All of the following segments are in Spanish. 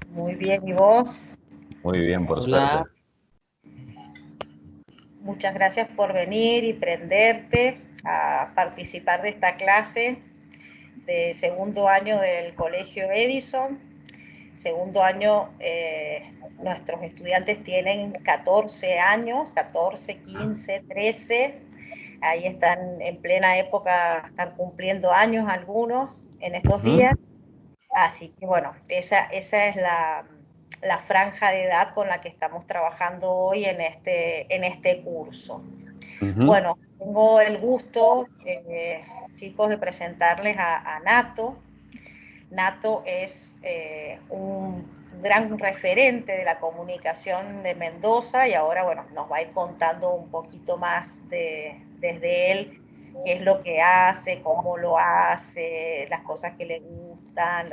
Muy bien, ¿y vos? Muy bien, por suerte. Hola, Muchas gracias por venir y prenderte a participar de esta clase de segundo año del Colegio Edison. Segundo año, nuestros estudiantes tienen 14 años, 14, 15, 13. Ahí están en plena época, están cumpliendo años algunos en estos Ujú, días. Así que bueno, esa es la franja de edad con la que estamos trabajando hoy en este curso. ujú. Bueno, tengo el gusto, chicos, de presentarles a Nato. Nato es un gran referente de la comunicación de Mendoza y ahora, bueno, nos va a ir contando un poquito más desde él qué es lo que hace, cómo lo hace, las cosas que le gustan,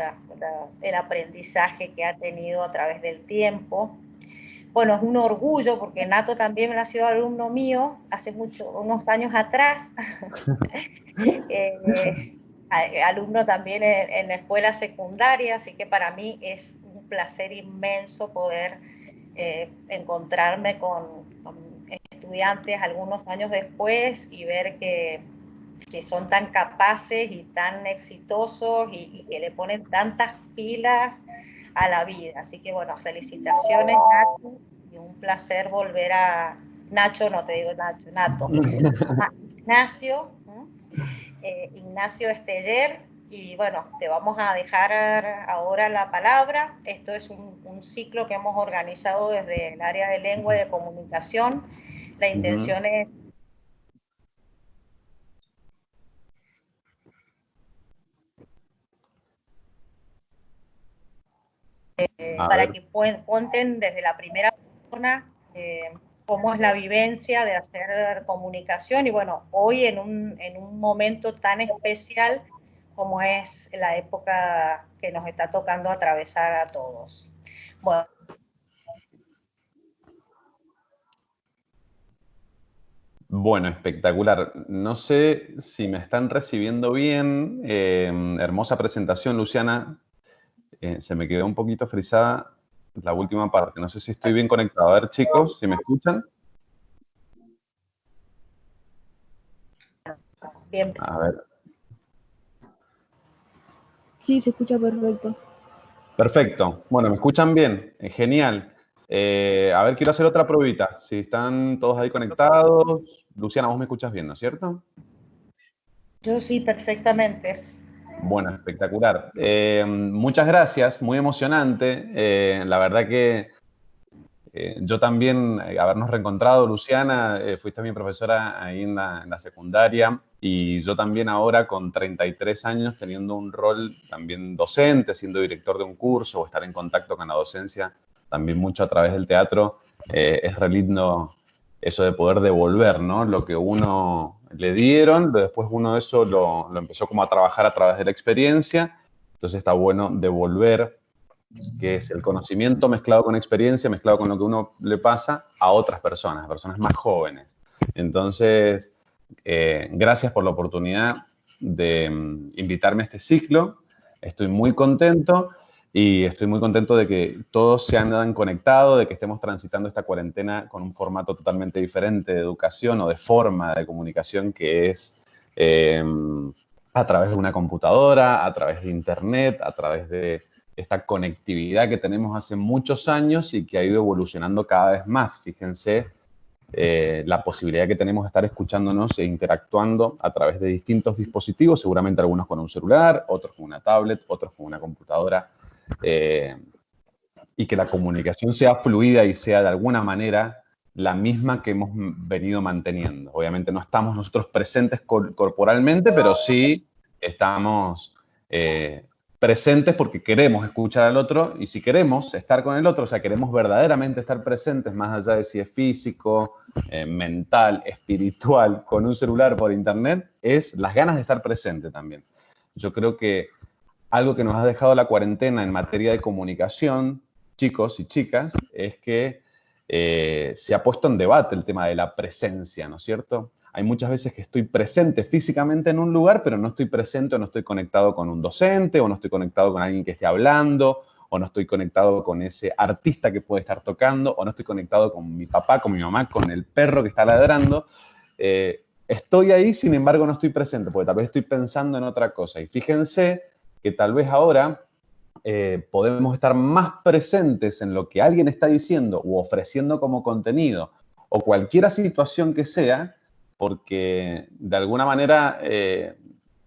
el aprendizaje que ha tenido a través del tiempo. Bueno, es un orgullo porque Nato también ha sido alumno mío hace unos años atrás. eh, Alumno también en la escuela secundaria, así que para mí es un placer inmenso poder encontrarme con estudiantes algunos años después y ver que son tan capaces y tan exitosos y que le ponen tantas pilas a la vida. Así que bueno, felicitaciones Nacho y un placer volver a Nacho, no te digo Nacho, Nato, a Ignacio. Ignacio Esteller, y bueno, te vamos a dejar ahora la palabra. Esto es un ciclo que hemos organizado desde el área de lengua y de comunicación. La Ujú. intención es A para ver, que cuenten desde la primera persona cómo es la vivencia de hacer comunicación y bueno, hoy en un momento tan especial como es la época que nos está tocando atravesar a todos. Bueno, bueno, espectacular. No sé si me están recibiendo bien. Hermosa presentación, Luciana. Se me quedó un poquito frisada la última parte. No sé si estoy bien conectado. A ver, chicos, si me escuchan. bien. A ver, Sí, se escucha perfecto. perfecto. Bueno, ¿me escuchan bien? Genial. A ver, quiero hacer otra pruebita. Si están todos ahí conectados. Luciana, vos me escuchas bien, ¿no es cierto? Yo sí, perfectamente. Bueno, espectacular. Muchas gracias, muy emocionante. La verdad que yo también, habernos reencontrado, Luciana, fuiste mi profesora ahí en la secundaria y yo también ahora con 33 años teniendo un rol también docente, siendo director de un curso o estar en contacto con la docencia, también mucho a través del teatro, es re lindo eso de poder devolver, ¿no? Lo que uno le dieron, después uno eso lo empezó como a trabajar a través de la experiencia, entonces está bueno devolver que es el conocimiento mezclado con experiencia, mezclado con lo que uno le pasa a otras personas, a personas más jóvenes. Entonces, gracias por la oportunidad de invitarme a este ciclo. Estoy muy contento y estoy muy contento de que todos se han conectado, de que estemos transitando esta cuarentena con un formato totalmente diferente de educación o de forma de comunicación que es eh, a través de una computadora, a través de internet, a través de esta conectividad que tenemos hace muchos años y que ha ido evolucionando cada vez más. Fíjense la posibilidad que tenemos de estar escuchándonos e interactuando a través de distintos dispositivos, seguramente algunos con un celular, otros con una tablet, otros con una computadora, eh, y que la comunicación sea fluida y sea de alguna manera la misma que hemos venido manteniendo. Obviamente no estamos nosotros presentes corporalmente, pero sí estamos presentes porque queremos escuchar al otro y si queremos estar con el otro, o sea, queremos verdaderamente estar presentes, más allá de si es físico, mental, espiritual, con un celular por internet, es las ganas de estar presente también. Yo creo que algo que nos ha dejado la cuarentena en materia de comunicación, chicos y chicas, es que se ha puesto en debate el tema de la presencia, ¿no es cierto? Hay muchas veces que estoy presente físicamente en un lugar, pero no estoy presente o no estoy conectado con un docente o no estoy conectado con alguien que esté hablando o no estoy conectado con ese artista que puede estar tocando, o no estoy conectado con mi papá, con mi mamá, con el perro que está ladrando. Estoy ahí, sin embargo, no estoy presente, porque tal vez estoy pensando en otra cosa. Y fíjense que tal vez ahora podemos estar más presentes en lo que alguien está diciendo u ofreciendo como contenido, o cualquier situación que sea, porque de alguna manera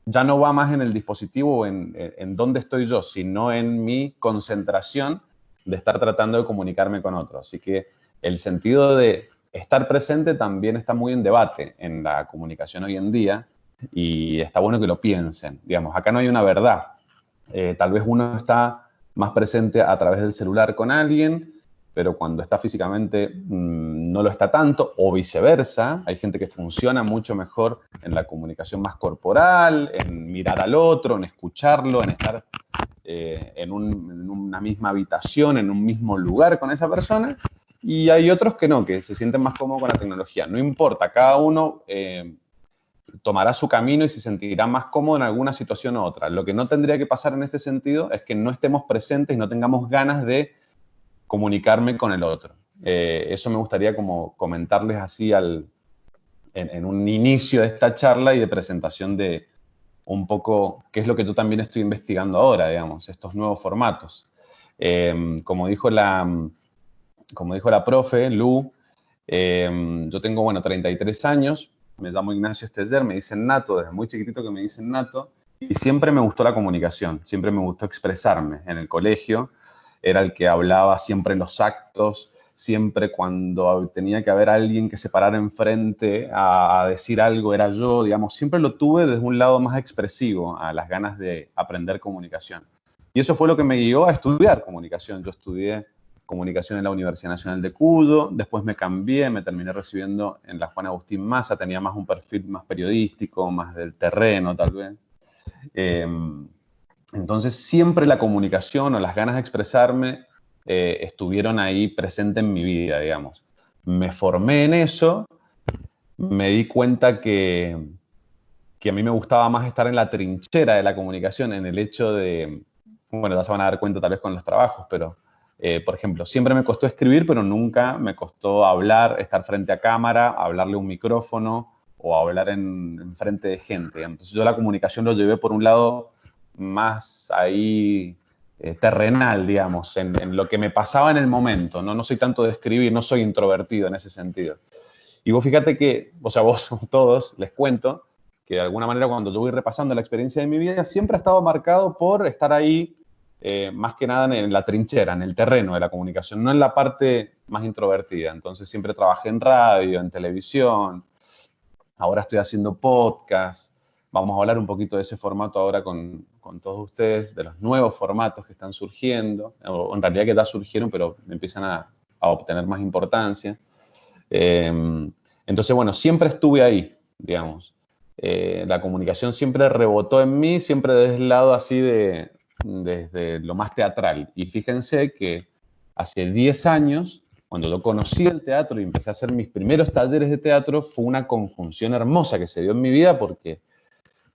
ya no va más en el dispositivo o en dónde estoy yo, sino en mi concentración de estar tratando de comunicarme con otros. Así que el sentido de estar presente también está muy en debate en la comunicación hoy en día, y está bueno que lo piensen. Digamos, acá no hay una verdad. Tal vez uno está más presente a través del celular con alguien, pero cuando está físicamente no lo está tanto, o viceversa. Hay gente que funciona mucho mejor en la comunicación más corporal, en mirar al otro, en escucharlo, en estar en una misma habitación, en un mismo lugar con esa persona. Y hay otros que no, que se sienten más cómodos con la tecnología. No importa, cada uno tomará su camino y se sentirá más cómodo en alguna situación u otra. Lo que no tendría que pasar en este sentido es que no estemos presentes y no tengamos ganas de comunicarme con el otro. Eso me gustaría como comentarles así en un inicio de esta charla y de presentación de un poco qué es lo que yo también estoy investigando ahora, digamos, estos nuevos formatos. Como dijo la profe, Lu, yo tengo, bueno, 33 años, me llamo Ignacio Esteller, me dicen Nato, desde muy chiquitito que me dicen Nato, y siempre me gustó la comunicación, siempre me gustó expresarme. En el colegio era el que hablaba siempre en los actos, siempre cuando tenía que haber alguien que se parara enfrente a decir algo, era yo, digamos, siempre lo tuve desde un lado más expresivo, a las ganas de aprender comunicación. Y eso fue lo que me guió a estudiar comunicación. Yo estudié comunicación en la Universidad Nacional de Cuyo, después me cambié, me terminé recibiendo en la Juan Agustín Maza, tenía más un perfil más periodístico, más del terreno tal vez. Entonces siempre la comunicación o las ganas de expresarme estuvieron ahí presentes en mi vida, digamos. Me formé en eso, me di cuenta que a mí me gustaba más estar en la trinchera de la comunicación, en el hecho de, bueno, ya se van a dar cuenta tal vez con los trabajos, pero por ejemplo, siempre me costó escribir, pero nunca me costó hablar, estar frente a cámara, hablarle a un micrófono o hablar en frente de gente. Entonces yo la comunicación lo llevé por un lado más ahí terrenal, digamos, en lo que me pasaba en el momento. No soy tanto de escribir, no soy introvertido en ese sentido. Y vos fíjate que, o sea, vos todos, les cuento, que de alguna manera cuando yo voy repasando la experiencia de mi vida, siempre ha estado marcado por estar ahí más que nada en la trinchera, en el terreno de la comunicación, no en la parte más introvertida. Entonces siempre trabajé en radio, en televisión, ahora estoy haciendo podcast. Vamos a hablar un poquito de ese formato ahora con todos ustedes, de los nuevos formatos que están surgiendo, o en realidad que ya surgieron, pero empiezan a obtener más importancia. Entonces, bueno, siempre estuve ahí, digamos. La comunicación siempre rebotó en mí, siempre desde el lado así desde lo más teatral. Y fíjense que hace 10 años, cuando yo conocí el teatro y empecé a hacer mis primeros talleres de teatro, fue una conjunción hermosa que se dio en mi vida porque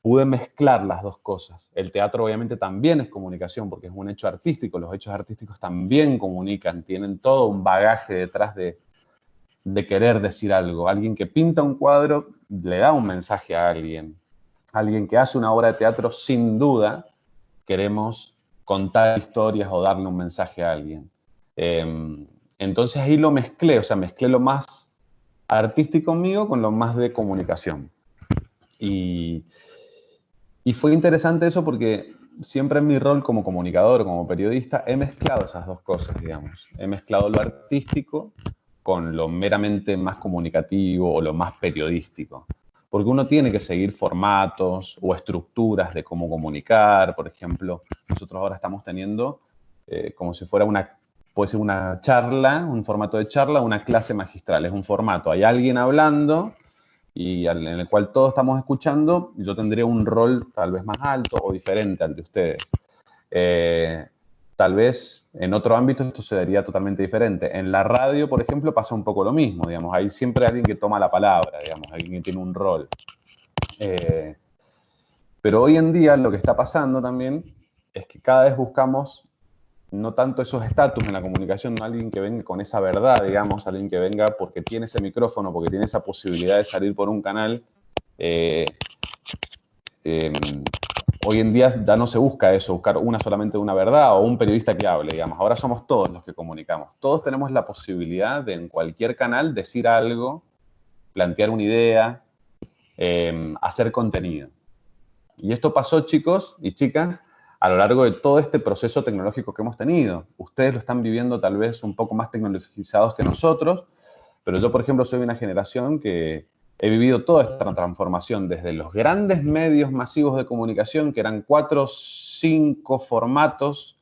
pude mezclar las dos cosas. El teatro obviamente también es comunicación porque es un hecho artístico. Los hechos artísticos también comunican, tienen todo un bagaje detrás de querer decir algo. Alguien que pinta un cuadro le da un mensaje a alguien. Alguien que hace una obra de teatro, sin duda, queremos contar historias o darle un mensaje a alguien. Entonces ahí lo mezclé, o sea, mezclé lo más artístico mío con lo más de comunicación. Y fue interesante eso porque siempre en mi rol como comunicador, como periodista, he mezclado esas dos cosas, digamos. He mezclado lo artístico con lo meramente más comunicativo o lo más periodístico. Porque uno tiene que seguir formatos o estructuras de cómo comunicar. Por ejemplo, nosotros ahora estamos teniendo como si fuera puede ser una charla, un formato de charla, una clase magistral. Es un formato, hay alguien hablando y en el cual todos estamos escuchando. Yo tendría un rol tal vez más alto o diferente al de ustedes. Tal vez en otro ámbito esto sería totalmente diferente. En la radio, por ejemplo, pasa un poco lo mismo, digamos. Hay siempre alguien que toma la palabra, digamos, alguien que tiene un rol. Pero hoy en día lo que está pasando también es que cada vez buscamos no tanto esos estatus en la comunicación, no alguien que venga con esa verdad, digamos, alguien que venga porque tiene ese micrófono, porque tiene esa posibilidad de salir por un canal. Hoy en día ya no se busca eso, buscar solamente una verdad o un periodista que hable, digamos. Ahora somos todos los que comunicamos. Todos tenemos la posibilidad de en cualquier canal decir algo, plantear una idea, hacer contenido. Y esto pasó, chicos y chicas, a lo largo de todo este proceso tecnológico que hemos tenido. Ustedes lo están viviendo tal vez un poco más tecnologizados que nosotros, pero yo, por ejemplo, soy de una generación que he vivido toda esta transformación desde los grandes medios masivos de comunicación, que eran 4 o 5 formatos,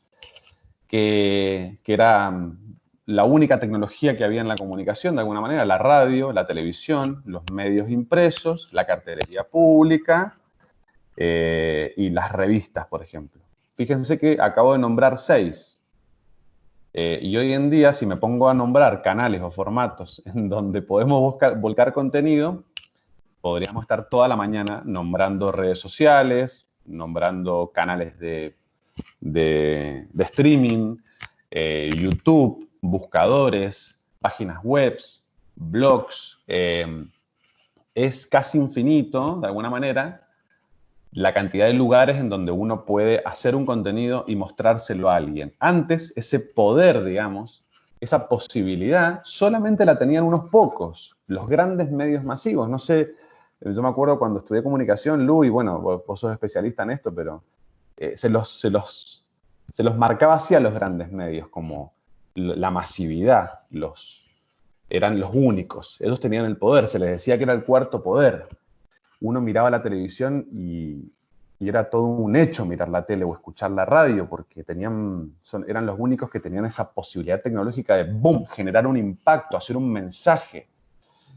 que eran la única tecnología que había en la comunicación, de alguna manera, la radio, la televisión, los medios impresos, la cartelería pública y las revistas, por ejemplo. Fíjense que acabo de nombrar 6. Y hoy en día, si me pongo a nombrar canales o formatos en donde podemos volcar contenido, podríamos estar toda la mañana nombrando redes sociales, nombrando canales de streaming, YouTube, buscadores, páginas web, blogs. Es casi infinito, de alguna manera, la cantidad de lugares en donde uno puede hacer un contenido y mostrárselo a alguien. Antes, ese poder, digamos, esa posibilidad, solamente la tenían unos pocos, los grandes medios masivos. No sé, yo me acuerdo cuando estudié comunicación, Lu, y bueno, vos sos especialista en esto, pero se los marcaba así a los grandes medios, como la masividad, eran los únicos. Ellos tenían el poder, se les decía que era el cuarto poder. Uno miraba la televisión y era todo un hecho mirar la tele o escuchar la radio, porque eran los únicos que tenían esa posibilidad tecnológica de, ¡boom!, generar un impacto, hacer un mensaje.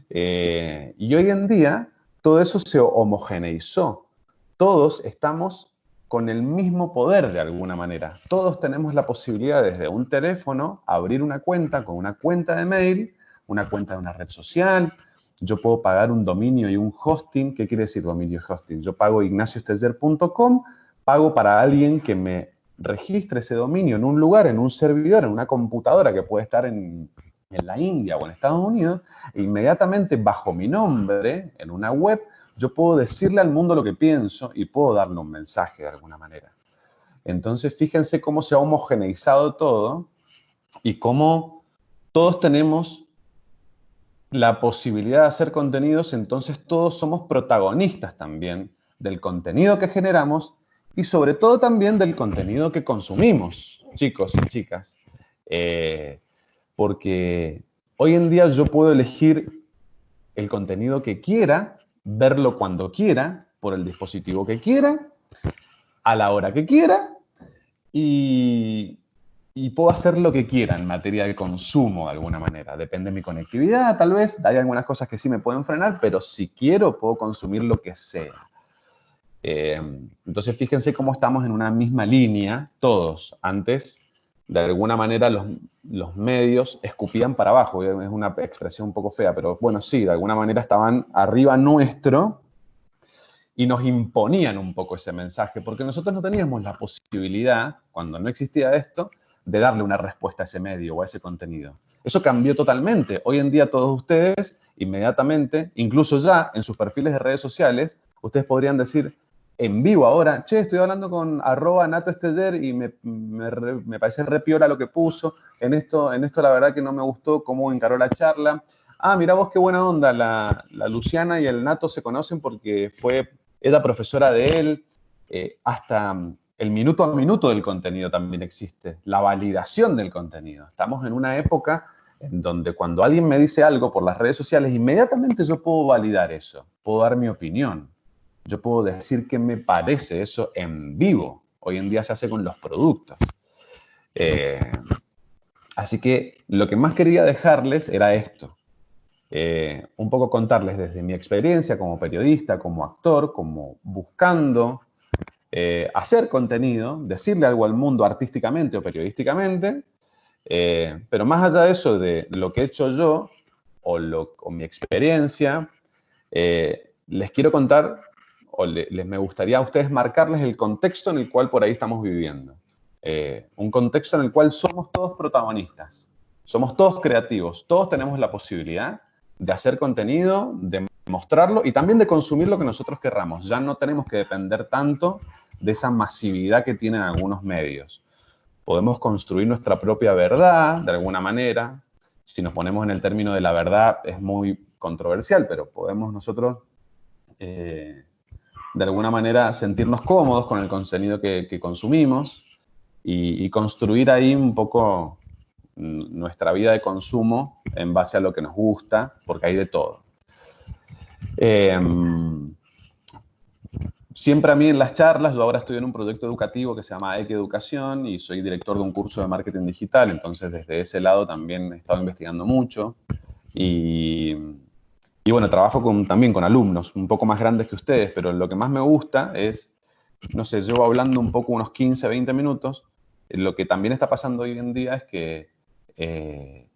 Y hoy en día todo eso se homogeneizó. Todos estamos con el mismo poder de alguna manera. Todos tenemos la posibilidad desde un teléfono abrir una cuenta con una cuenta de mail, una cuenta de una red social. Yo puedo pagar un dominio y un hosting. ¿Qué quiere decir dominio y hosting? Yo pago ignaciostesder.com, pago para alguien que me registre ese dominio en un lugar, en un servidor, en una computadora que puede estar en la India o en Estados Unidos, e inmediatamente bajo mi nombre, en una web, yo puedo decirle al mundo lo que pienso y puedo darle un mensaje de alguna manera. Entonces, fíjense cómo se ha homogeneizado todo y cómo todos tenemos la posibilidad de hacer contenidos, entonces todos somos protagonistas también del contenido que generamos y sobre todo también del contenido que consumimos, chicos y chicas. Porque hoy en día yo puedo elegir el contenido que quiera, verlo cuando quiera, por el dispositivo que quiera, a la hora que quiera y puedo hacer lo que quiera en materia de consumo de alguna manera. Depende de mi conectividad, tal vez. Hay algunas cosas que sí me pueden frenar, pero si quiero puedo consumir lo que sea. Entonces fíjense cómo estamos en una misma línea todos. Antes, de alguna manera, los medios escupían para abajo. Es una expresión un poco fea, pero bueno, sí, de alguna manera estaban arriba nuestro y nos imponían un poco ese mensaje, porque nosotros no teníamos la posibilidad, cuando no existía esto, de darle una respuesta a ese medio o a ese contenido. Eso cambió totalmente. Hoy en día todos ustedes, inmediatamente, incluso ya en sus perfiles de redes sociales, ustedes podrían decir en vivo ahora, che, estoy hablando con @NatoSteder y me parece re piola lo que puso. En esto la verdad que no me gustó cómo encaró la charla. Ah, mirá vos qué buena onda, la Luciana y el Nato se conocen porque era profesora de él. Hasta el minuto a minuto del contenido también existe, la validación del contenido. Estamos en una época en donde cuando alguien me dice algo por las redes sociales, inmediatamente yo puedo validar eso, puedo dar mi opinión, yo puedo decir qué me parece eso en vivo. Hoy en día se hace con los productos. Así que lo que más quería dejarles era esto. Un poco contarles desde mi experiencia como periodista, como actor, como buscando hacer contenido, decirle algo al mundo artísticamente o periodísticamente, pero más allá de eso, de lo que he hecho yo o mi experiencia, les quiero contar, me gustaría a ustedes marcarles el contexto en el cual por ahí estamos viviendo. un contexto en el cual somos todos protagonistas, somos todos creativos, todos tenemos la posibilidad de hacer contenido, de mostrarlo y también de consumir lo que nosotros querramos. Ya no tenemos que depender tanto de esa masividad que tienen algunos medios. Podemos construir nuestra propia verdad, de alguna manera. Si nos ponemos en el término de la verdad, es muy controversial, pero podemos nosotros, de alguna manera, sentirnos cómodos con el contenido que consumimos y construir ahí un poco nuestra vida de consumo en base a lo que nos gusta, porque hay de todo. Siempre a mí en las charlas, yo ahora estoy en un proyecto educativo que se llama Educación y soy director de un curso de marketing digital, entonces desde ese lado también he estado investigando mucho y bueno, trabajo también con alumnos un poco más grandes que ustedes, pero lo que más me gusta es, no sé, llevo hablando un poco unos 15, 20 minutos, lo que también está pasando hoy en día es que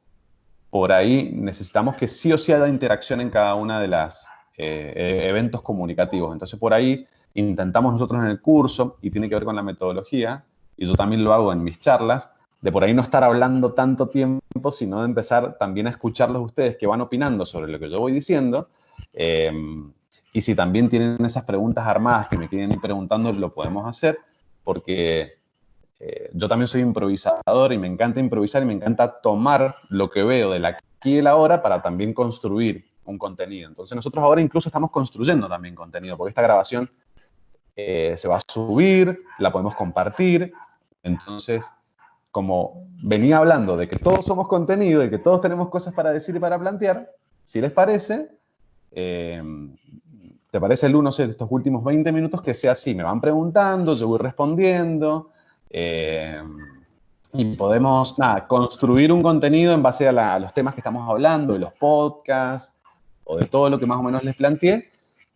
por ahí necesitamos que sí o sí haya interacción en cada una de las eventos comunicativos. Entonces, por ahí intentamos nosotros en el curso, y tiene que ver con la metodología, y yo también lo hago en mis charlas, de por ahí no estar hablando tanto tiempo, sino de empezar también a escucharlos ustedes que van opinando sobre lo que yo voy diciendo. Y si también tienen esas preguntas armadas que me quieren ir preguntando, lo podemos hacer, porque yo también soy improvisador y me encanta improvisar y me encanta tomar lo que veo del aquí y el ahora para también construir un contenido. Entonces nosotros ahora incluso estamos construyendo también contenido, porque esta grabación se va a subir, la podemos compartir. Entonces, como venía hablando de que todos somos contenido y que todos tenemos cosas para decir y para plantear, si les parece, ¿te parece, Lu, no sé, estos últimos 20 minutos que sea así? Me van preguntando, yo voy respondiendo y podemos, construir un contenido en base a los temas que estamos hablando, de los podcasts o de todo lo que más o menos les planteé.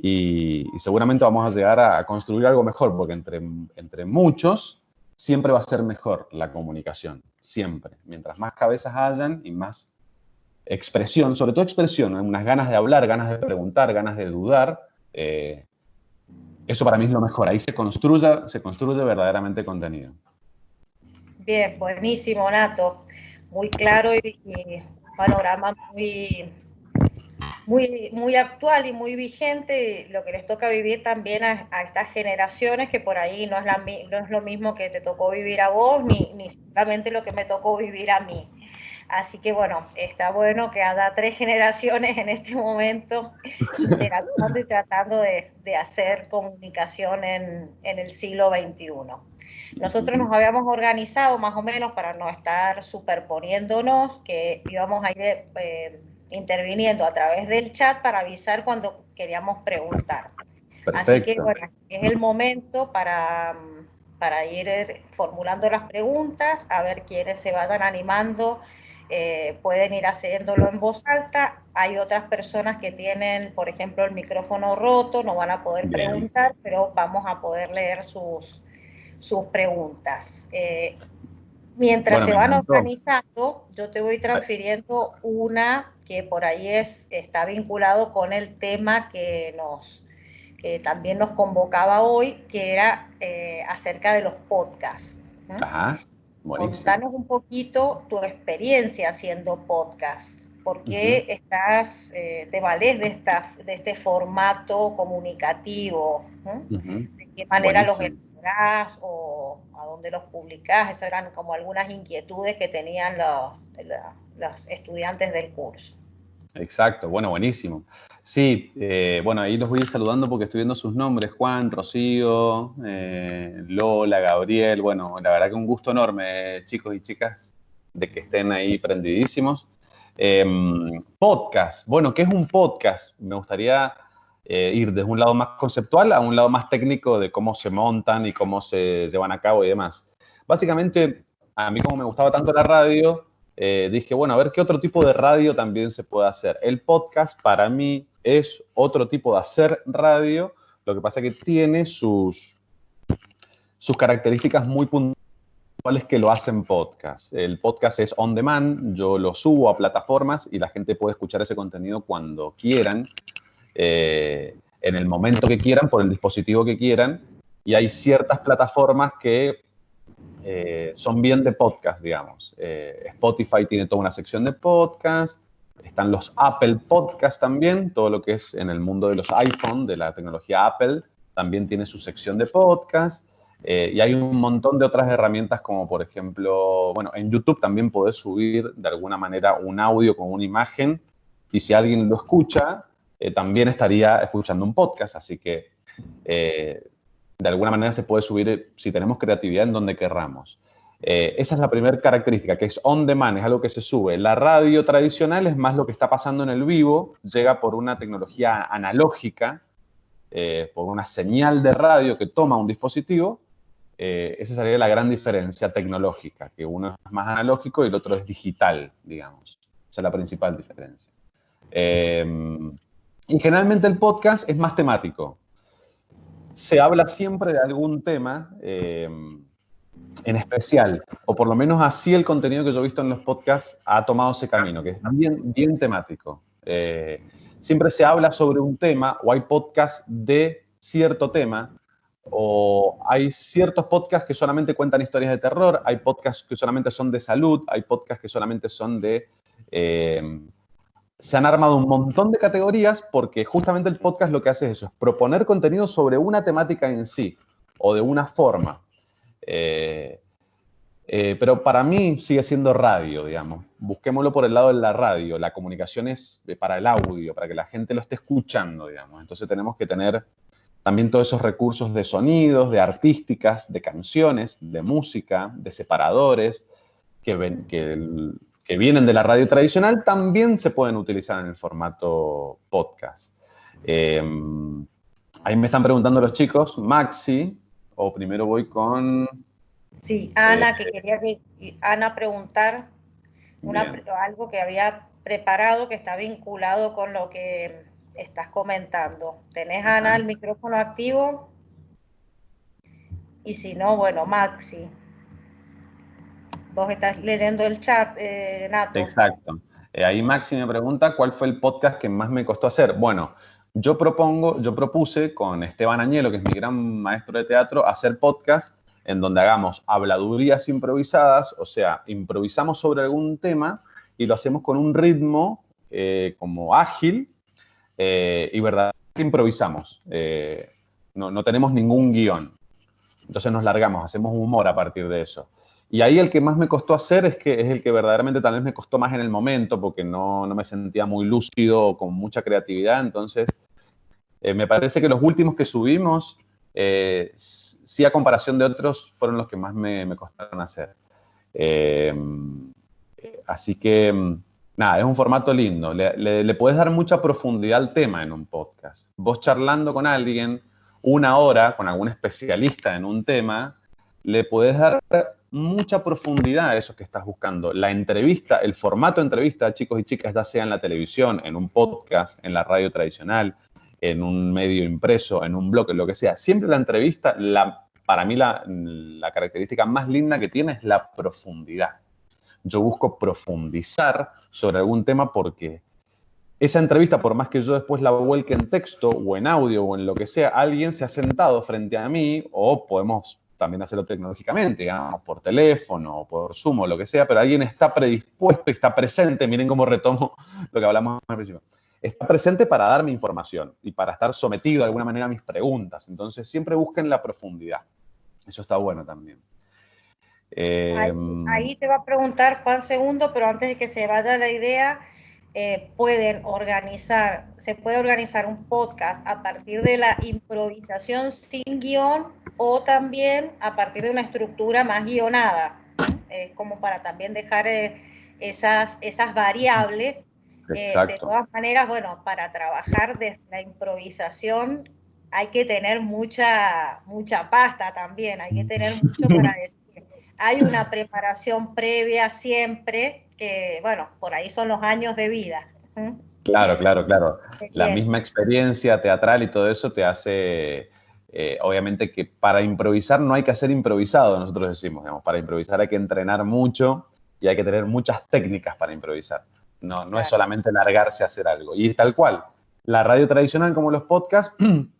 Y seguramente vamos a llegar a construir algo mejor, porque entre muchos siempre va a ser mejor la comunicación, siempre. Mientras más cabezas hayan y más expresión, sobre todo expresión, unas ganas de hablar, ganas de preguntar, ganas de dudar, eso para mí es lo mejor. Ahí se construye verdaderamente contenido. Bien, buenísimo, Nato. Muy claro y un panorama muy actual y muy vigente, lo que les toca vivir también a estas generaciones, que por ahí no es lo mismo que te tocó vivir a vos, ni solamente lo que me tocó vivir a mí. Así que bueno, está bueno que haya 3 generaciones en este momento interactuando y tratando de hacer comunicación en el siglo XXI. Nosotros nos habíamos organizado más o menos para no estar superponiéndonos, que íbamos a ir interviniendo a través del chat para avisar cuando queríamos preguntar. Perfecto. Así que bueno, es el momento para ir formulando las preguntas, a ver quiénes se vayan animando. Pueden ir haciéndolo en voz alta. Hay otras personas que tienen, por ejemplo, el micrófono roto, no van a poder preguntar, pero vamos a poder leer sus preguntas. Mientras se van organizando, yo te voy transfiriendo una que por ahí está vinculado con el tema que también nos convocaba hoy, que era acerca de los podcasts. Ajá, buenísimo. Contanos un poquito tu experiencia haciendo podcast. ¿Por qué te valés de este formato comunicativo? ¿De qué manera los elaborás o a dónde los publicás? Esas eran como algunas inquietudes que tenían los estudiantes del curso. Exacto, bueno, buenísimo. Sí, bueno, ahí los voy a ir saludando porque estoy viendo sus nombres: Juan, Rocío, Lola, Gabriel. Bueno, la verdad que un gusto enorme, chicos y chicas, de que estén ahí prendidísimos. Podcast. Bueno, ¿qué es un podcast? Me gustaría ir desde un lado más conceptual a un lado más técnico de cómo se montan y cómo se llevan a cabo y demás. Básicamente, a mí como me gustaba tanto la radio, dije, bueno, a ver qué otro tipo de radio también se puede hacer. El podcast para mí es otro tipo de hacer radio, lo que pasa es que tiene sus características muy puntuales que lo hacen podcast. El podcast es on demand, yo lo subo a plataformas y la gente puede escuchar ese contenido cuando quieran, en el momento que quieran, por el dispositivo que quieran, y hay ciertas plataformas que son bien de podcast, digamos. Spotify tiene toda una sección de podcast, están los Apple Podcast también, todo lo que es en el mundo de los iPhone, de la tecnología Apple, también tiene su sección de podcast. Y hay un montón de otras herramientas como, por ejemplo, bueno, en YouTube también podés subir de alguna manera un audio con una imagen y si alguien lo escucha, también estaría escuchando un podcast. Así que de alguna manera se puede subir, si tenemos creatividad, en donde querramos. Esa es la primera característica, que es on demand, es algo que se sube. La radio tradicional es más lo que está pasando en el vivo, llega por una tecnología analógica, por una señal de radio que toma un dispositivo. Esa sería la gran diferencia tecnológica, que uno es más analógico y el otro es digital, digamos. Esa es la principal diferencia. Y generalmente el podcast es más temático. Se habla siempre de algún tema en especial, o por lo menos así el contenido que yo he visto en los podcasts ha tomado ese camino, que es bien, bien temático. Siempre se habla sobre un tema, o hay podcasts de cierto tema, o hay ciertos podcasts que solamente cuentan historias de terror, hay podcasts que solamente son de salud, hay podcasts que solamente son de... se han armado un montón de categorías porque justamente el podcast lo que hace es eso, es proponer contenido sobre una temática en sí, o de una forma. Pero para mí sigue siendo radio, digamos. Busquémoslo por el lado de la radio. La comunicación es para el audio, para que la gente lo esté escuchando, digamos. Entonces tenemos que tener también todos esos recursos de sonidos, de artísticas, de canciones, de música, de separadores, que vienen de la radio tradicional, también se pueden utilizar en el formato podcast. Ahí me están preguntando los chicos, Maxi, o primero voy con... Sí, Ana, que quería que Ana preguntar algo que había preparado que está vinculado con lo que estás comentando. ¿Tenés, Ana, el micrófono activo? Y si no, bueno, Maxi. Vos estás leyendo el chat, Nato. Exacto. Ahí Maxi me pregunta cuál fue el podcast que más me costó hacer. Bueno, yo propuse con Esteban Añelo, que es mi gran maestro de teatro, hacer podcast en donde hagamos habladurías improvisadas, o sea, improvisamos sobre algún tema y lo hacemos con un ritmo como ágil y verdad que improvisamos. No tenemos ningún guión. Entonces nos largamos, hacemos humor a partir de eso. Y ahí el que más me costó hacer es el que verdaderamente tal vez me costó más en el momento porque no me sentía muy lúcido o con mucha creatividad. Entonces, me parece que los últimos que subimos, sí a comparación de otros, fueron los que más me costaron hacer. Así que, nada, es un formato lindo. Le puedes dar mucha profundidad al tema en un podcast. Vos charlando con alguien 1 hora, con algún especialista en un tema, le puedes dar mucha profundidad a eso que estás buscando. La entrevista, el formato de entrevista, chicos y chicas, ya sea en la televisión, en un podcast, en la radio tradicional, en un medio impreso, en un blog, en lo que sea. Siempre la entrevista, para mí la característica más linda que tiene es la profundidad. Yo busco profundizar sobre algún tema porque esa entrevista, por más que yo después la vuelque en texto o en audio o en lo que sea, alguien se ha sentado frente a mí, o podemos también hacerlo tecnológicamente, digamos, por teléfono o por Zoom o lo que sea, pero alguien está predispuesto y está presente, miren cómo retomo lo que hablamos al principio, está presente para darme información y para estar sometido de alguna manera a mis preguntas. Entonces, siempre busquen la profundidad. Eso está bueno también. Ahí te va a preguntar Juan Segundo, pero antes de que se vaya la idea, se puede organizar un podcast a partir de la improvisación sin guión o también a partir de una estructura más guionada, como para también dejar esas variables. De todas maneras, bueno, para trabajar desde la improvisación hay que tener mucha pasta también, hay que tener mucho para decir. Hay una preparación previa siempre, que bueno, por ahí son los años de vida. Claro. La misma experiencia teatral y todo eso te hace, obviamente que para improvisar no hay que hacer improvisado, nosotros decimos, digamos, para improvisar hay que entrenar mucho y hay que tener muchas técnicas para improvisar. No es solamente largarse a hacer algo. Y tal cual, la radio tradicional como los podcasts,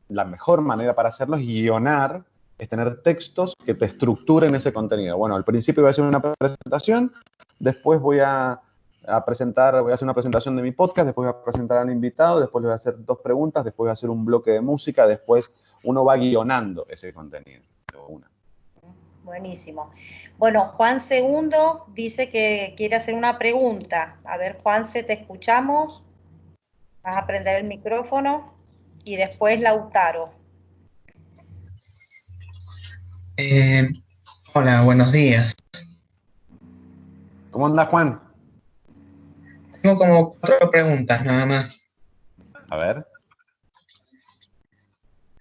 la mejor manera para hacerlo es guionar es tener textos que te estructuren ese contenido. Bueno, al principio voy a hacer una presentación, después voy a hacer una presentación de mi podcast, después voy a presentar al invitado, después le voy a hacer 2 preguntas, después voy a hacer un bloque de música, después uno va guionando ese contenido. Buenísimo. Bueno, Juan Segundo dice que quiere hacer una pregunta. A ver, Juanse, te escuchamos. Vas a prender el micrófono. Y después Lautaro. Hola, buenos días. ¿Cómo anda, Juan? Tengo como 4 preguntas nada más. A ver.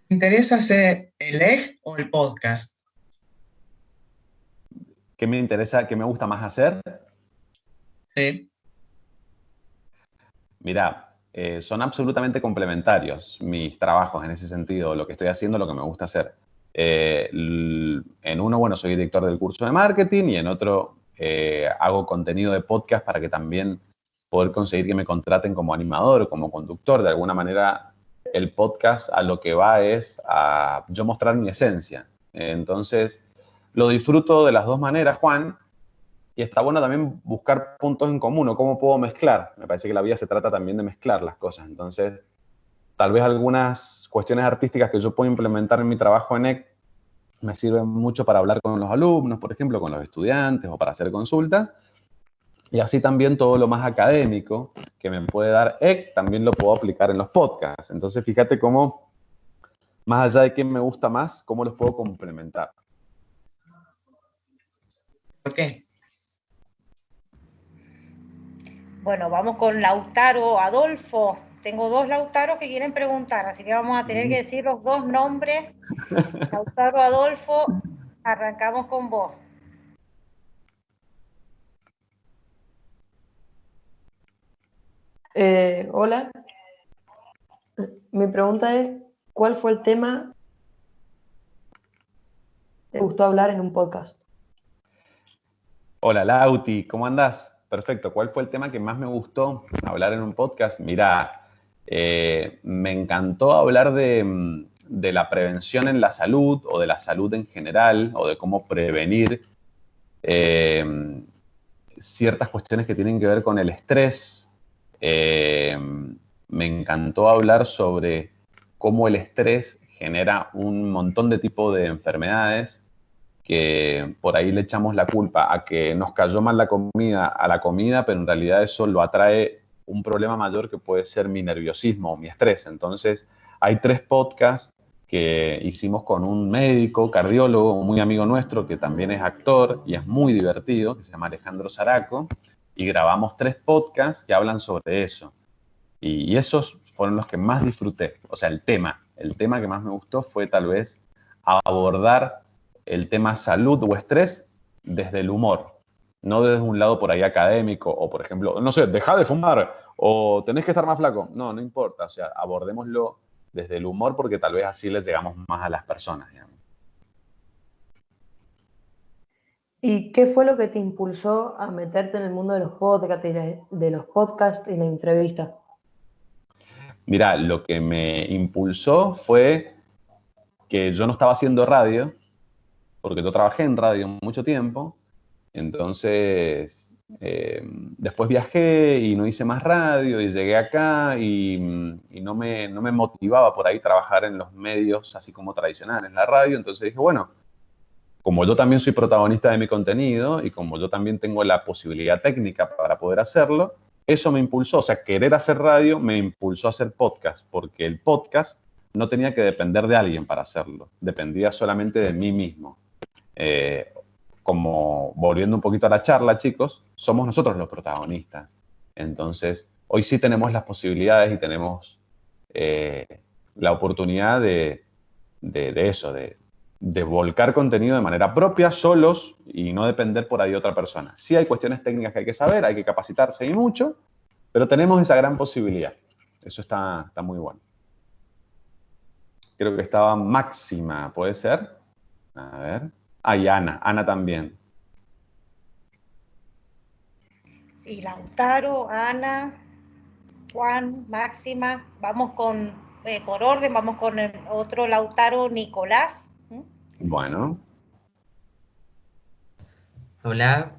¿Te interesa hacer el EG o el podcast? ¿Qué me interesa, qué me gusta más hacer? Sí. Mira, son absolutamente complementarios mis trabajos en ese sentido, lo que estoy haciendo, lo que me gusta hacer. En uno, bueno, soy director del curso de marketing y en otro hago contenido de podcast para que también poder conseguir que me contraten como animador, como conductor. De alguna manera, el podcast a lo que va es a yo mostrar mi esencia. Entonces, lo disfruto de las 2 maneras, Juan. Y está bueno también buscar puntos en común o cómo puedo mezclar. Me parece que la vida se trata también de mezclar las cosas. Entonces, tal vez algunas cuestiones artísticas que yo puedo implementar en mi trabajo en EC me sirven mucho para hablar con los alumnos, por ejemplo, con los estudiantes o para hacer consultas. Y así también todo lo más académico que me puede dar EC también lo puedo aplicar en los podcasts. Entonces, fíjate cómo, más allá de qué me gusta más, cómo los puedo complementar. ¿Por qué? Bueno, vamos con Lautaro Adolfo. Tengo 2 Lautaros que quieren preguntar, así que vamos a tener que decir los 2 nombres. Lautaro Adolfo, arrancamos con vos. Hola, mi pregunta es, ¿cuál fue el tema que te gustó hablar en un podcast? Hola Lauti, ¿cómo andás? Perfecto. ¿Cuál fue el tema que más me gustó hablar en un podcast? Mira, me encantó hablar de la prevención en la salud o de la salud en general o de cómo prevenir ciertas cuestiones que tienen que ver con el estrés. Me encantó hablar sobre cómo el estrés genera un montón de tipos de enfermedades que por ahí le echamos la culpa a que nos cayó mal a la comida, pero en realidad eso lo atrae un problema mayor que puede ser mi nerviosismo o mi estrés. Entonces, hay 3 podcasts que hicimos con un médico, cardiólogo, muy amigo nuestro, que también es actor y es muy divertido, que se llama Alejandro Zaraco, y grabamos 3 podcasts que hablan sobre eso. Y esos fueron los que más disfruté. O sea, el tema que más me gustó fue tal vez abordar el tema salud o estrés desde el humor, no desde un lado por ahí académico o, por ejemplo, no sé, deja de fumar o tenés que estar más flaco. No, no importa, o sea, abordémoslo desde el humor porque tal vez así les llegamos más a las personas, digamos. ¿Y qué fue lo que te impulsó a meterte en el mundo de los podcasts y la entrevista? Mira, lo que me impulsó fue que yo no estaba haciendo radio, porque yo trabajé en radio mucho tiempo, entonces después viajé y no hice más radio y llegué acá y no me motivaba por ahí trabajar en los medios así como tradicionales, la radio, entonces dije, bueno, como yo también soy protagonista de mi contenido y como yo también tengo la posibilidad técnica para poder hacerlo, eso me impulsó, o sea, querer hacer radio me impulsó a hacer podcast, porque el podcast no tenía que depender de alguien para hacerlo, dependía solamente de mí mismo. Como volviendo un poquito a la charla, chicos, somos nosotros los protagonistas. Entonces, hoy sí tenemos las posibilidades y tenemos la oportunidad de eso, de volcar contenido de manera propia, solos, y no depender por ahí de otra persona. Sí hay cuestiones técnicas que hay que saber, hay que capacitarse y mucho, pero tenemos esa gran posibilidad. Eso está muy bueno. Creo que estaba Máxima, ¿puede ser? A ver. Ah, y Ana también. Sí, Lautaro, Ana, Juan, Máxima. Vamos con, por orden, vamos con el otro Lautaro, Nicolás. Bueno, Hola,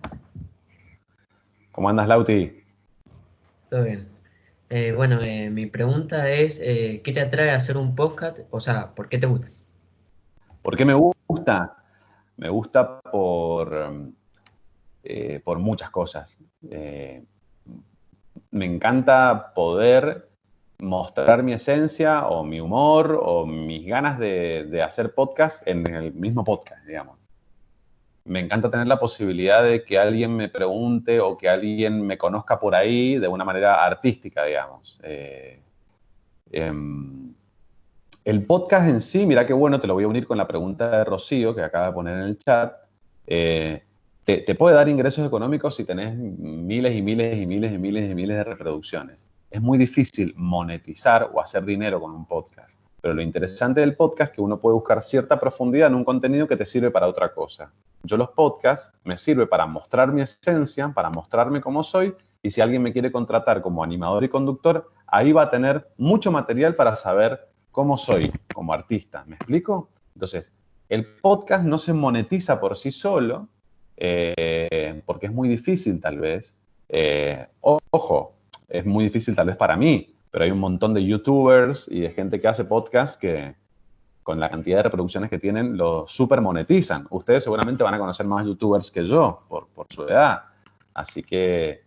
¿cómo andas, Lauti? ¿todo bien? Mi pregunta es, ¿qué te atrae a hacer un podcast? O sea, ¿por qué te gusta? ¿Por qué me gusta? Me gusta por muchas cosas. Me encanta poder mostrar mi esencia o mi humor o mis ganas de hacer podcast en el mismo podcast, digamos. Me encanta tener la posibilidad de que alguien me pregunte o que alguien me conozca por ahí de una manera artística, digamos. Em, el podcast en sí, mira qué bueno, te lo voy a unir con la pregunta de Rocío, que acaba de poner en el chat. Eh, te puede dar ingresos económicos si tenés miles y miles y miles y miles y miles de reproducciones. Es muy difícil monetizar o hacer dinero con un podcast. Pero lo interesante del podcast es que uno puede buscar cierta profundidad en un contenido que te sirve para otra cosa. Yo los podcasts me sirve para mostrar mi esencia, para mostrarme cómo soy, y si alguien me quiere contratar como animador y conductor, ahí va a tener mucho material para saber cómo soy como artista. ¿Me explico? Entonces, el podcast no se monetiza por sí solo, porque es muy difícil tal vez. Ojo, es muy difícil tal vez para mí, pero hay un montón de youtubers y de gente que hace podcast que con la cantidad de reproducciones que tienen lo super monetizan. Ustedes seguramente van a conocer más youtubers que yo por su edad. Así que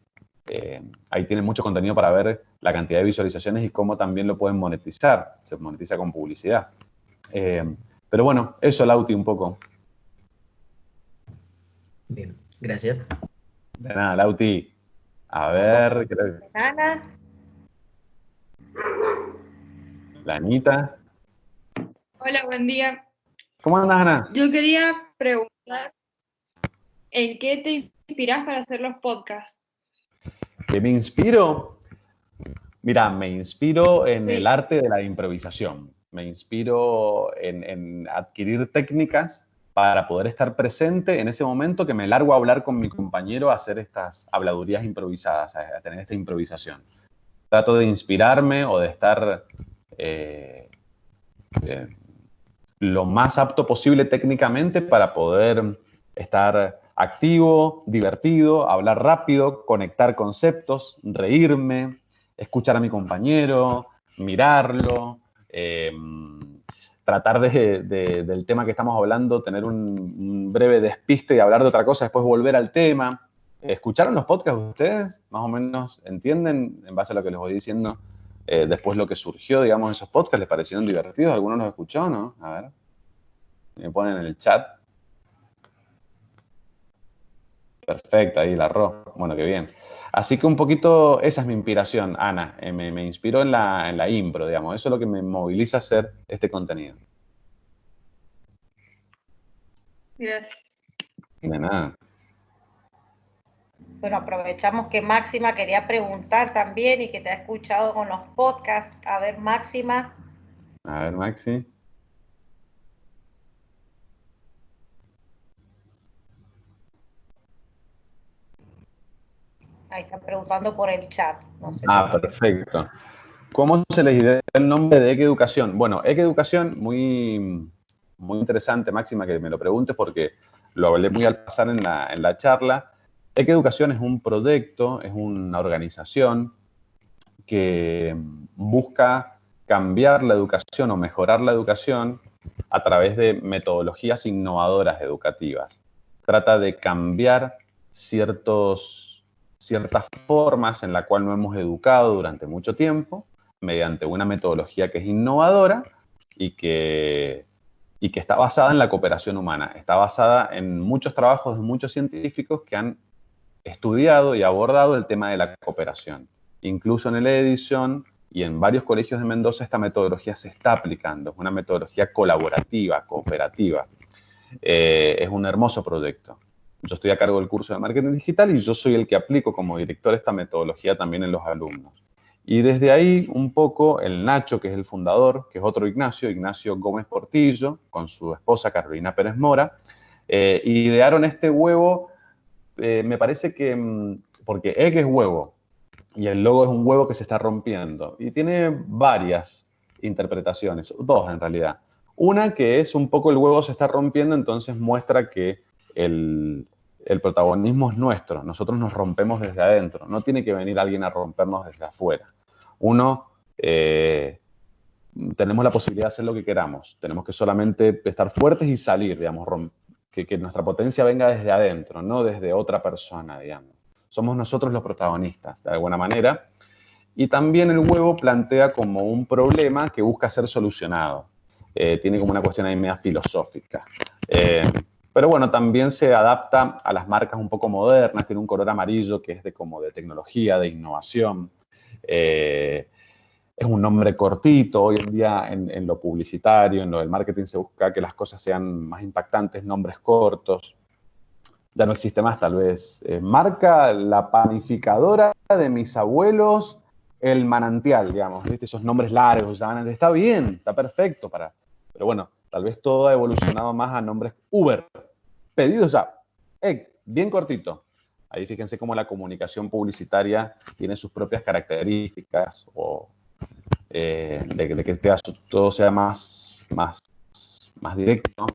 ahí tienen mucho contenido para ver la cantidad de visualizaciones y cómo también lo pueden monetizar. Se monetiza con publicidad. Pero bueno, eso, Lauti, un poco. Bien, gracias. De nada, Lauti. A ver, creo que Ana, la Anita. Hola, buen día. ¿Cómo andas, Ana? Yo quería preguntar, ¿en qué te inspiras para hacer los podcasts? ¿Qué me inspiro? Mira, me inspiro en el Sí, arte de la improvisación. Me inspiro en adquirir técnicas para poder estar presente en ese momento que me largo a hablar con mi compañero a hacer estas habladurías improvisadas, a tener esta improvisación. Trato de inspirarme o de estar eh, eh, lo más apto posible técnicamente para poder estar activo, divertido, hablar rápido, conectar conceptos, reírme, escuchar a mi compañero, mirarlo, tratar del tema que estamos hablando, tener un breve despiste y hablar de otra cosa, después volver al tema. ¿Escucharon los podcasts ustedes? ¿Más o menos entienden en base a lo que les voy diciendo? Después lo que surgió, digamos, esos podcasts, ¿les parecieron divertidos? ¿Alguno los escuchó, no? A ver, me ponen en el chat. Perfecto, ahí la arroz. Bueno, qué bien. Así que un poquito esa es mi inspiración, Ana. Me inspiró en la impro, digamos. Eso es lo que me moviliza a hacer este contenido. gracias. De nada. bueno, aprovechamos que Máxima quería preguntar también y que te ha escuchado con los podcasts. A ver, Máxima. A ver, Maxi. Ahí están preguntando por el chat. No sé Ah, si. perfecto. ¿Cómo se les dio el nombre de Equeducación? Bueno, Equeducación, muy, muy interesante, Máxima, que me lo preguntes porque lo hablé muy al pasar en la charla. Equeducación es un proyecto, es una organización que busca cambiar la educación o mejorar la educación a través de metodologías innovadoras educativas. Trata de cambiar ciertas formas en las cuales no hemos educado durante mucho tiempo mediante una metodología que es innovadora y que está basada en la cooperación humana. Está basada en muchos trabajos de muchos científicos que han estudiado y abordado el tema de la cooperación. Incluso en el Edison y en varios colegios de Mendoza esta metodología se está aplicando. Es una metodología colaborativa, cooperativa. Es un hermoso proyecto. Yo estoy a cargo del curso de marketing digital y yo soy el que aplico como director esta metodología también en los alumnos. Y desde ahí un poco el Nacho, que es el fundador, que es otro Ignacio Gómez Portillo, con su esposa Carolina Pérez Mora, idearon este huevo, me parece que, porque egg es huevo, y el logo es un huevo que se está rompiendo. Y tiene varias interpretaciones, dos en realidad. Una que es un poco el huevo se está rompiendo, entonces muestra que el protagonismo es nuestro. Nosotros nos rompemos desde adentro. No tiene que venir alguien a rompernos desde afuera. Uno, tenemos la posibilidad de hacer lo que queramos. Tenemos que solamente estar fuertes y salir, digamos, que nuestra potencia venga desde adentro, no desde otra persona, digamos. Somos nosotros los protagonistas, de alguna manera. Y también el huevo plantea como un problema que busca ser solucionado. Tiene como una cuestión ahí media filosófica. Pero bueno, también se adapta a las marcas un poco modernas. Tiene un color amarillo que es como de tecnología, de innovación. Es un nombre cortito. Hoy en día en lo publicitario, en lo del marketing, se busca que las cosas sean más impactantes, nombres cortos. Ya no existe más, tal vez. Marca la panificadora de mis abuelos, el manantial, digamos, ¿viste? Esos nombres largos. Está bien, está perfecto para... Pero bueno, tal vez todo ha evolucionado más a nombres Uber. Pedidos ya. Bien cortito. Ahí fíjense cómo la comunicación publicitaria tiene sus propias características o de que todo sea más directo,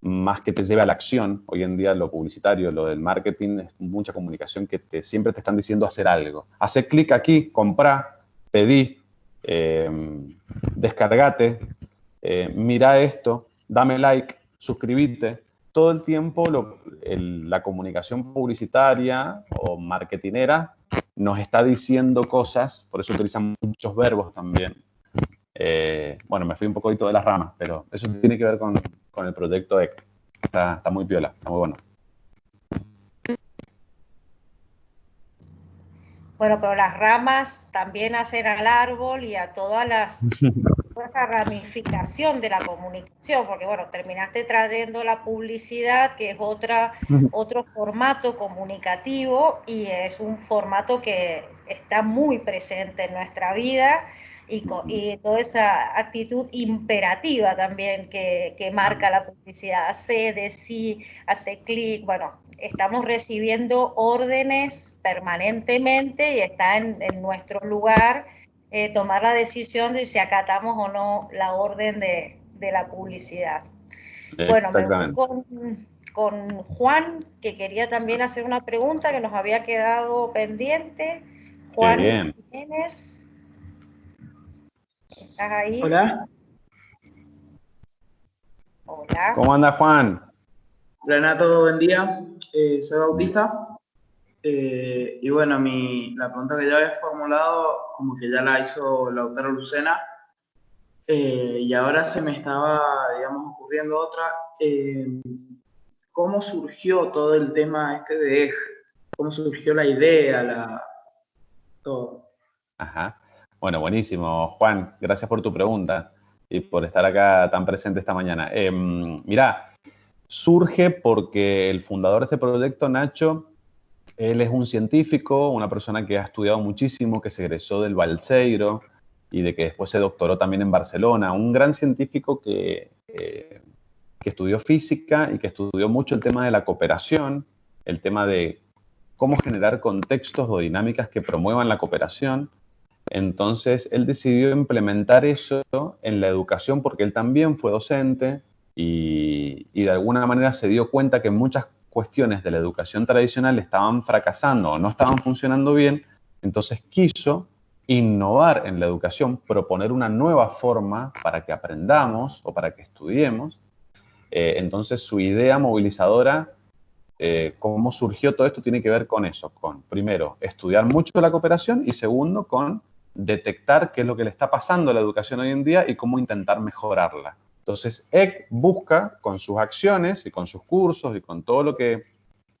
más que te lleve a la acción. Hoy en día lo publicitario, lo del marketing, es mucha comunicación que siempre te están diciendo hacer algo. Hace clic aquí, comprá, pedí, descargate, mira esto, dame like, suscríbete. Todo el tiempo la comunicación publicitaria o marketinera nos está diciendo cosas, por eso utilizan muchos verbos también. Bueno, me fui un poquito de las ramas, pero eso tiene que ver con el proyecto EC. Está muy piola, está muy bueno. Bueno, pero las ramas también hacen al árbol y a toda esa ramificación de la comunicación, porque bueno, terminaste trayendo la publicidad, que es otro formato comunicativo y es un formato que está muy presente en nuestra vida y toda esa actitud imperativa también que marca la publicidad. Hace, decí, hace clic, bueno, estamos recibiendo órdenes permanentemente y está en nuestro lugar tomar la decisión de si acatamos o no la orden de la publicidad. Bueno, me voy con Juan, que quería también hacer una pregunta que nos había quedado pendiente. Juan Jiménez, ¿estás ahí? Hola. Hola. ¿Cómo anda, Juan? Renato, buen día. Soy Bautista. Y bueno, la pregunta que ya había formulado, como que ya la hizo Lautaro Lucena, y ahora se me estaba, digamos, ocurriendo otra. ¿Cómo surgió todo el tema de EG? ¿Cómo surgió la idea, todo? Ajá. Bueno, buenísimo, Juan. Gracias por tu pregunta y por estar acá tan presente esta mañana. Mirá, surge porque el fundador de este proyecto, Nacho, él es un científico, una persona que ha estudiado muchísimo, que se egresó del Balseiro y de que después se doctoró también en Barcelona. Un gran científico que estudió física y que estudió mucho el tema de la cooperación, el tema de cómo generar contextos o dinámicas que promuevan la cooperación. Entonces, él decidió implementar eso en la educación porque él también fue docente y de alguna manera se dio cuenta que muchas cuestiones de la educación tradicional estaban fracasando o no estaban funcionando bien. Entonces, quiso innovar en la educación, proponer una nueva forma para que aprendamos o para que estudiemos. Entonces, su idea movilizadora, cómo surgió todo esto, tiene que ver con eso, con, primero, estudiar mucho la cooperación y segundo, con detectar qué es lo que le está pasando a la educación hoy en día y cómo intentar mejorarla. Entonces, EC busca con sus acciones y con sus cursos y con todo lo que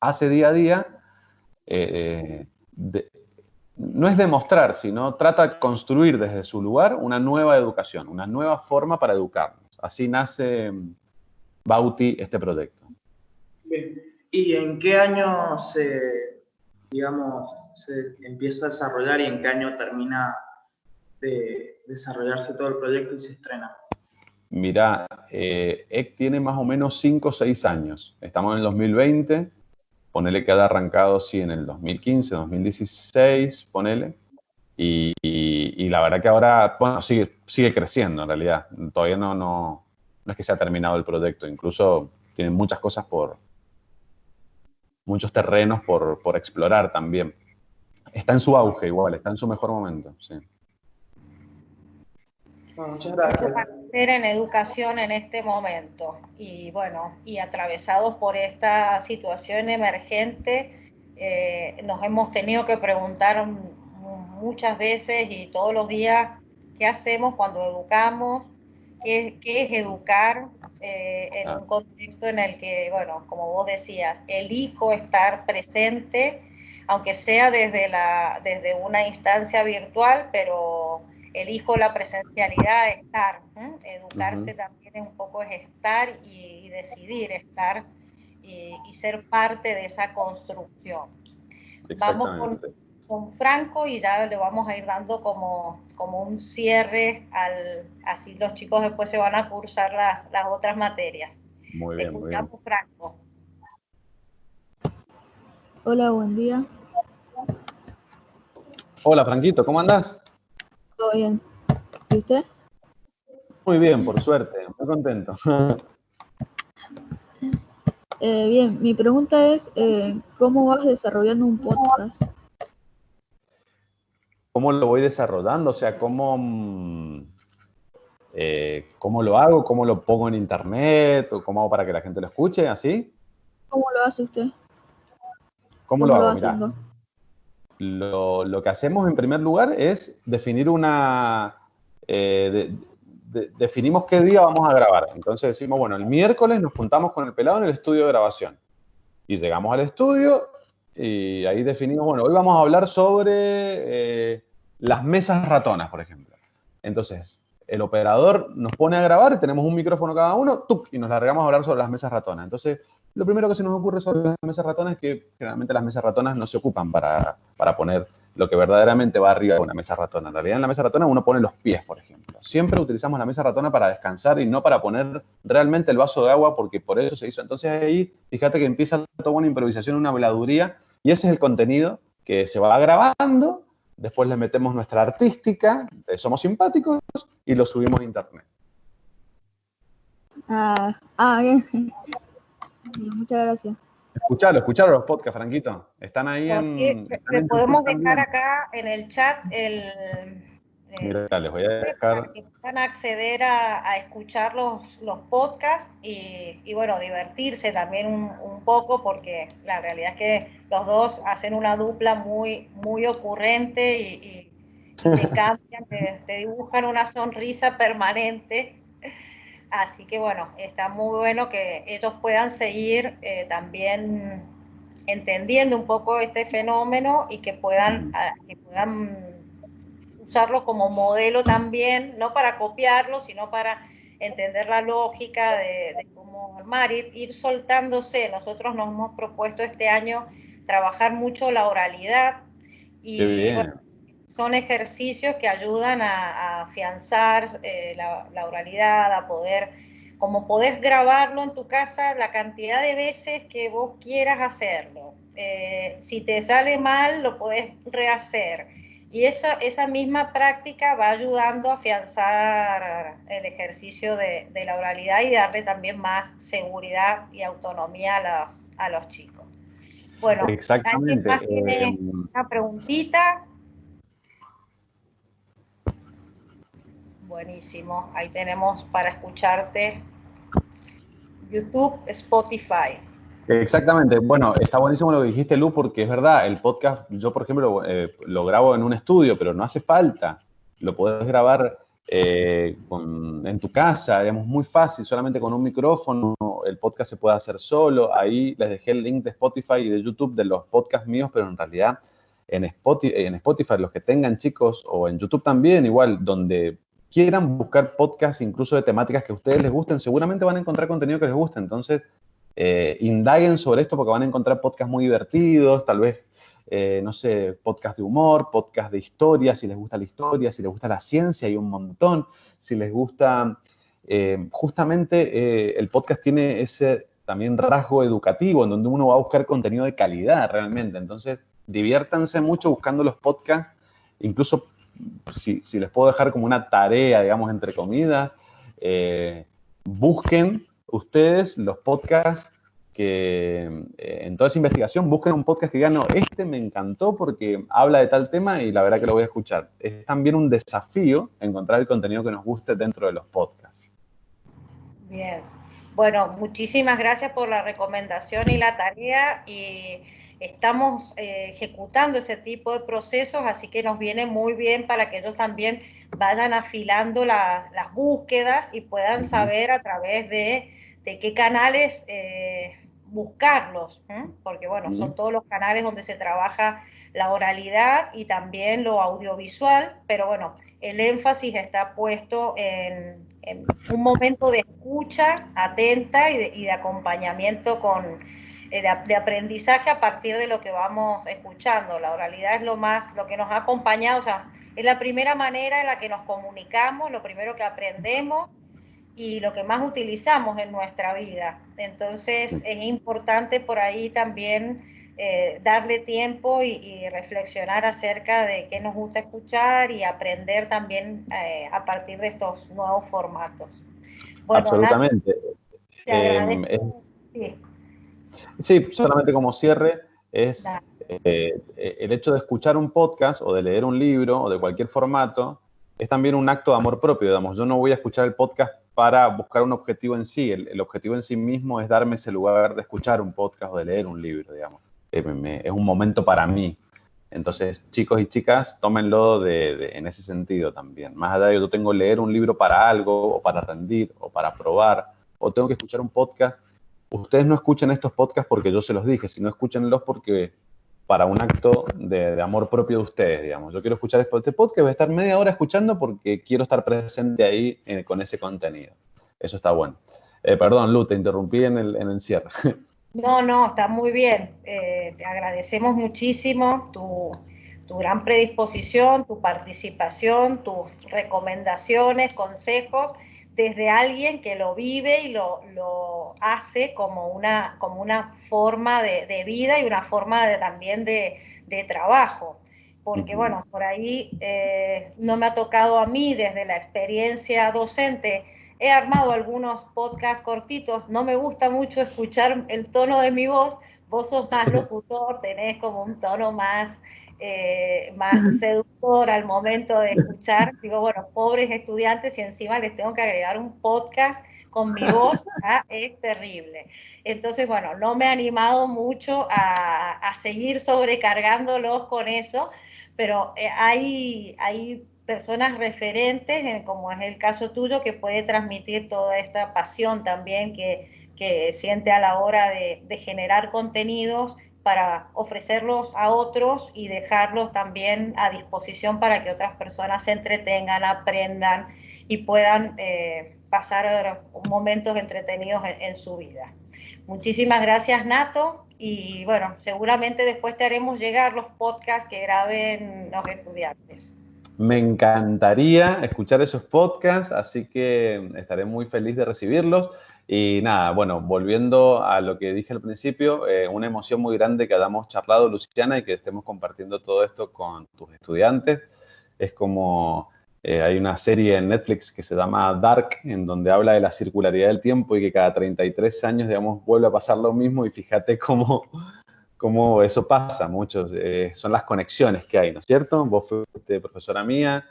hace día a día, no es demostrar, sino trata de construir desde su lugar una nueva educación, una nueva forma para educarnos. Así nace Bauti este proyecto. Bien. ¿Y en qué año se empieza a desarrollar y en qué año termina de desarrollarse todo el proyecto y se estrena? Mirá, EC tiene más o menos 5 o 6 años. Estamos en el 2020, ponele que ha arrancado, sí, en el 2015, 2016, ponele. Y la verdad que ahora, bueno, sigue creciendo en realidad. Todavía no no es que se ha terminado el proyecto, incluso tienen muchas cosas muchos terrenos por explorar también. Está en su auge igual, está en su mejor momento, sí. Bueno, muchas Mucho gracias. para hacer en educación en este momento. Y bueno, y atravesados por esta situación emergente, nos hemos tenido que preguntar muchas veces y todos los días qué hacemos cuando educamos, qué es educar en un contexto en el que, bueno, como vos decías, elijo estar presente, aunque sea desde una instancia virtual, pero elijo la presencialidad, estar. Educarse también un poco es estar y decidir estar y ser parte de esa construcción. Vamos con Franco y ya le vamos a ir dando como un cierre, así los chicos después se van a cursar las otras materias. Muy bien, muy bien. Escuchamos, Franco. Hola, buen día. Hola, Franquito, ¿cómo andás? ¿Todo bien? ¿Y usted? Muy bien, por suerte, muy contento. Bien, mi pregunta es, ¿cómo vas desarrollando un podcast? ¿Cómo lo voy desarrollando? O sea, ¿cómo lo hago? ¿Cómo lo pongo en internet? ¿O cómo hago para que la gente lo escuche? ¿Así? ¿Cómo lo hace usted? ¿Cómo lo ¿Cómo lo hago? va Mirá, haciendo? lo que hacemos en primer lugar es definir definimos qué día vamos a grabar. Entonces decimos, bueno, el miércoles nos juntamos con el pelado en el estudio de grabación. Y llegamos al estudio y ahí definimos, bueno, hoy vamos a hablar sobre las mesas ratonas, por ejemplo. Entonces, el operador nos pone a grabar y tenemos un micrófono cada uno, ¡tuc! Y nos largamos a hablar sobre las mesas ratonas. Entonces, lo primero que se nos ocurre sobre las mesas ratonas es que generalmente las mesas ratonas no se ocupan para poner lo que verdaderamente va arriba de una mesa ratona. En realidad, en la mesa ratona uno pone los pies, por ejemplo. Siempre utilizamos la mesa ratona para descansar y no para poner realmente el vaso de agua, porque por eso se hizo. Entonces ahí, fíjate que empieza toda una improvisación, una habladuría, y ese es el contenido que se va grabando. Después le metemos nuestra artística, somos simpáticos, y lo subimos a internet. Bien. Muchas gracias. Escuchalo los podcasts, Franquito. Están ahí Le podemos dejar acá en el chat Mira, les voy a dejar. para que puedan acceder a escuchar los podcasts y bueno, divertirse también un poco, porque la realidad es que los dos hacen una dupla muy, muy ocurrente y te cambian, te dibujan una sonrisa permanente. Así que bueno, está muy bueno que ellos puedan seguir también entendiendo un poco este fenómeno y que puedan usarlo como modelo también, no para copiarlo, sino para entender la lógica de cómo armar, ir soltándose. Nosotros nos hemos propuesto este año trabajar mucho la oralidad y bueno, son ejercicios que ayudan a afianzar la oralidad, a poder, como podés grabarlo en tu casa la cantidad de veces que vos quieras hacerlo. Si te sale mal, lo podés rehacer. Y esa misma práctica va ayudando a afianzar el ejercicio de la oralidad y darle también más seguridad y autonomía a los chicos. Bueno, ¿alguien más tiene una preguntita? Buenísimo, ahí tenemos para escucharte YouTube, Spotify. Exactamente. Bueno, está buenísimo lo que dijiste, Lu, porque es verdad, el podcast, yo por ejemplo lo grabo en un estudio, pero no hace falta. Lo podés grabar en tu casa, digamos, muy fácil, solamente con un micrófono. El podcast se puede hacer solo. Ahí les dejé el link de Spotify y de YouTube de los podcasts míos, pero en realidad en Spotify, los que tengan, chicos, o en YouTube también, igual, donde quieran buscar podcasts incluso de temáticas que a ustedes les gusten, seguramente van a encontrar contenido que les guste. Entonces, indaguen sobre esto porque van a encontrar podcasts muy divertidos, tal vez, no sé, podcast de humor, podcast de historia, si les gusta la historia, si les gusta la ciencia, hay un montón, si les gusta, justamente el podcast tiene ese también rasgo educativo en donde uno va a buscar contenido de calidad realmente. Entonces, diviértanse mucho buscando los podcasts, incluso si les puedo dejar como una tarea, digamos, entre comidas, busquen ustedes los podcasts que en toda esa investigación busquen un podcast que digan, no, este me encantó porque habla de tal tema y la verdad que lo voy a escuchar. Es también un desafío encontrar el contenido que nos guste dentro de los podcasts. Bien. Bueno, muchísimas gracias por la recomendación y la tarea, y estamos ejecutando ese tipo de procesos, así que nos viene muy bien para que ellos también vayan afilando las búsquedas y puedan saber a través de qué canales buscarlos, porque bueno, son todos los canales donde se trabaja la oralidad y también lo audiovisual, pero bueno, el énfasis está puesto en un momento de escucha atenta y de acompañamiento de aprendizaje a partir de lo que vamos escuchando. La oralidad es lo que nos ha acompañado, o sea, es la primera manera en la que nos comunicamos, lo primero que aprendemos y lo que más utilizamos en nuestra vida. Entonces es importante por ahí también darle tiempo y reflexionar acerca de qué nos gusta escuchar y aprender también a partir de estos nuevos formatos. Bueno, absolutamente. Nath, te agradezco. Sí, solamente como cierre, es el hecho de escuchar un podcast o de leer un libro o de cualquier formato, es también un acto de amor propio, digamos. Yo no voy a escuchar el podcast para buscar un objetivo en sí. El objetivo en sí mismo es darme ese lugar de escuchar un podcast o de leer un libro, digamos. Es un momento para mí. Entonces, chicos y chicas, tómenlo en ese sentido también. Más allá de que yo tengo que leer un libro para algo, o para rendir, o para probar, o tengo que escuchar un podcast, ustedes no escuchen estos podcasts porque yo se los dije, sino escúchenlos porque para un acto de amor propio de ustedes, digamos. Yo quiero escuchar este podcast, voy a estar media hora escuchando porque quiero estar presente ahí con ese contenido. Eso está bueno. Perdón, Lu, te interrumpí en el cierre. No, está muy bien. Te agradecemos muchísimo tu gran predisposición, tu participación, tus recomendaciones, consejos, desde alguien que lo vive y lo hace como una forma de vida y una forma también de trabajo. Porque bueno, por ahí no me ha tocado a mí desde la experiencia docente. He armado algunos podcasts cortitos, no me gusta mucho escuchar el tono de mi voz, vos sos más locutor, tenés como un tono más seductor al momento de escuchar. Digo, bueno, pobres estudiantes, y encima les tengo que agregar un podcast con mi voz, es terrible. Entonces, bueno, no me he animado mucho a seguir sobrecargándolos con eso, pero hay personas referentes, como es el caso tuyo, que puede transmitir toda esta pasión también que siente a la hora de generar contenidos para ofrecerlos a otros y dejarlos también a disposición para que otras personas se entretengan, aprendan y puedan pasar momentos entretenidos en su vida. Muchísimas gracias, Nato, y bueno, seguramente después te haremos llegar los podcasts que graben los estudiantes. Me encantaría escuchar esos podcasts, así que estaré muy feliz de recibirlos. Y nada, bueno, volviendo a lo que dije al principio, una emoción muy grande que hayamos charlado, Luciana, y que estemos compartiendo todo esto con tus estudiantes. Es como hay una serie en Netflix que se llama Dark, en donde habla de la circularidad del tiempo y que cada 33 años, digamos, vuelve a pasar lo mismo, y fíjate cómo eso pasa, muchos, son las conexiones que hay, ¿no es cierto? Vos fuiste profesora mía,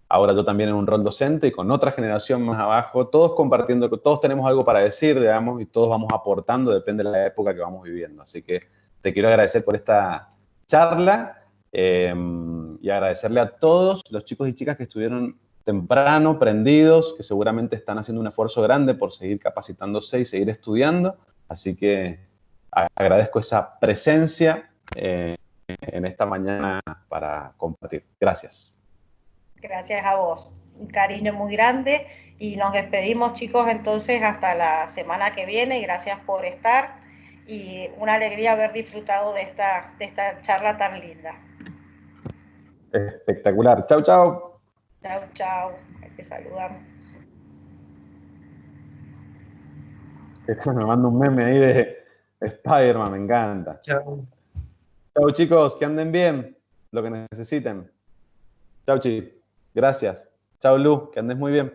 ahora yo también en un rol docente y con otra generación más abajo, todos compartiendo, todos tenemos algo para decir, digamos, y todos vamos aportando, depende de la época que vamos viviendo. Así que te quiero agradecer por esta charla y agradecerle a todos los chicos y chicas que estuvieron temprano, prendidos, que seguramente están haciendo un esfuerzo grande por seguir capacitándose y seguir estudiando. Así que agradezco esa presencia en esta mañana para compartir. Gracias. Gracias a vos. Un cariño muy grande y nos despedimos, chicos, entonces hasta la semana que viene. Gracias por estar y una alegría haber disfrutado de esta charla tan linda. Espectacular. Chau, chau. Chau, chau. Te saludamos. Me manda un meme ahí de Spider-Man, me encanta. Chao. Chau, chicos, que anden bien, lo que necesiten. Chau, Chi. Gracias. Chau, Lu, que andes muy bien.